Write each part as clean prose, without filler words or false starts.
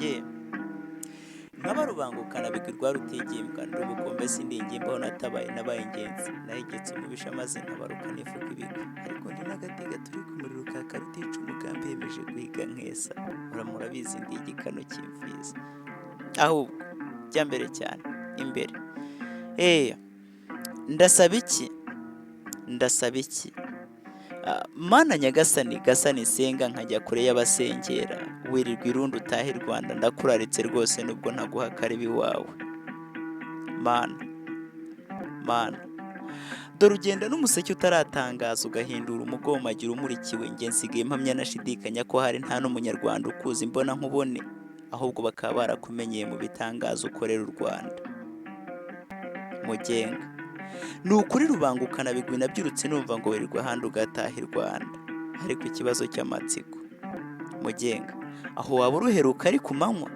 ye nkaba Rubangukanabigwi rwa Rutigimbwa ndi ubukombe sindi ingimbaho natabaye nabaye ingenzi nahigetse umubisha maze ntabaruka nifuka ibigwi ariko ndi n'agati gaturi ku muriro kaka rutica umugambi yemeje guhiga nkesa murabizi ndi igikano cy'imfizi ahubwo jya mbere cyane imbere ndasabiki ndasabiki mana nyagasani gasani senga nkajya kure y'abasengera wirirwa irundi utahe i Rwanda ndakuraritse rwose nubwo ntaguha karibi wawe mana dore ugenda n'umuseke utaratangaza ugahindura umugomagira umurikiwe njye nsigaye mpamya nashidikanya ko hari nta n'umunyarwanda ukuzi mbona nkubone ahubwo bakaba barakumenyeye mu bitangaza ukorera u Rwanda mugenga ni ukuri Rubangukanabigwi nabyirutse numva ngo wirirwa ahandi ugataha i Rwanda ariko ikibazo cy'amatsiko mugenga aho waba uruheruka ari ku manywa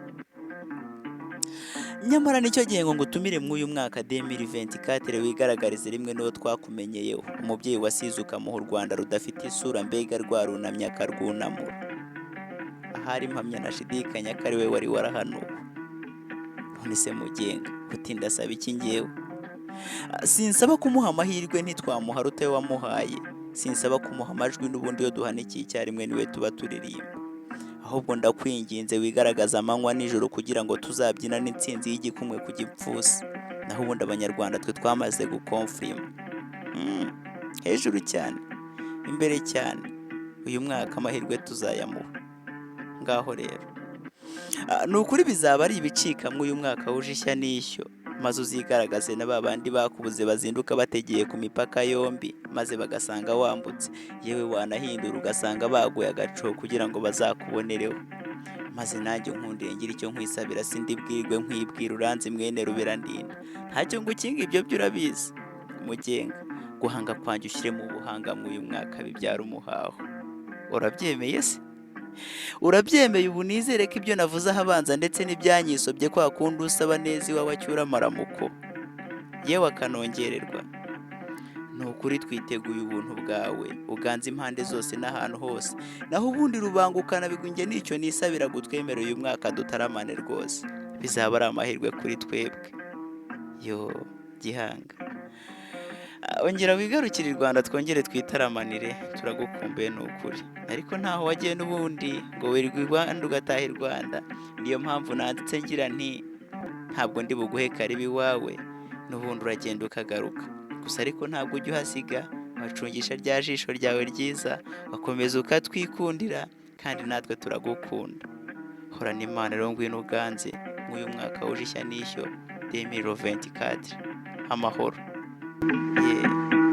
nyamara nicyo gihe ngo ngutumire mw'uyu mwaka 2024 wigaragarize rimwe n'uwo twakumenyeyeho umubyeyi wasize ukamuha u Rwanda rudafite isura mbega rwarunamye akarwunamura ahari mpamya nashidikanya ko ari we wari warahanuwe none se mugenga uti ndasaba iki ngewe sinsaba kumuha amahirwe ntitwamuha rutayo wamuhaye sinsaba kumuha amajwi n'ubundi yo duhanikiye icyarimwe niwe tuba turirimba ahubwo ndakwinginze wigaragaza amanywa nijoro kugira ngo tuzabyina n'intsinzi y'igikumwe ku gipfusi naho ubundi abanyarwanda twe twamaze gukonfirima hejuru cyane imbere cyane uyu mwaka amahirwe tuzayamuha ngaho rero ni ukuri bizaba ari ibicika mw'uyu mwaka wuje ishya n'ishyo maze uzigaragaze na ba bandi bakubuze bazinduka bategeye ku mipaka yombi maze bagasanga wambutse yewe wanahindura ugasanga baguye agaco kugira ngo bazakubonereho maze nanjye nkundiye ngira icyo nkwisabira sindi bwirwe nkwibwira uranzi mwene Ruberandinda ntacyo ngukinga ibyo byo urabizi mugenga guhanga kwanjye ushyire mu buhanga mw'uyu mwaka bibyara umuhaho urabyemeye se urabyemeye ubu nizere ko ibyo navuze ahabanza ndetse n'ibyanyisobye kwa kundi usaba neza iwawe acyura amaramuko yewe akanongererwa ni ukuri twiteguye ubuntu bwawe uganza impande zose n'ahantu hose naho ubundi Rubangukanabigwi njye nicyo nisabira gutwemera uyu mwaka dutaramane rwose bizaba ari amahirwe kuri twebwe yo gihanga ongera wigarukire i Rwanda twongere twitaramanire turagukumbuye ni ukuri ariko ntaho wagiye n'ubundi ngo wirirwe i Rwanda ugataha i Rwanda niyo mpamvu nanditse ngira nti ntabwo ndi buguhe karibi iwawe n'ubundi uragenda ukagaruka gusa ariko ntabwo ujya uhasiga wacungisha rya jisho ryawe ryiza wakomeza ukatwikundira kandi natwe turagukunda horana imana rero ngwino uganze mw'uyu mwaka wuje ishya n'ishyo 2024 amahoro yeah.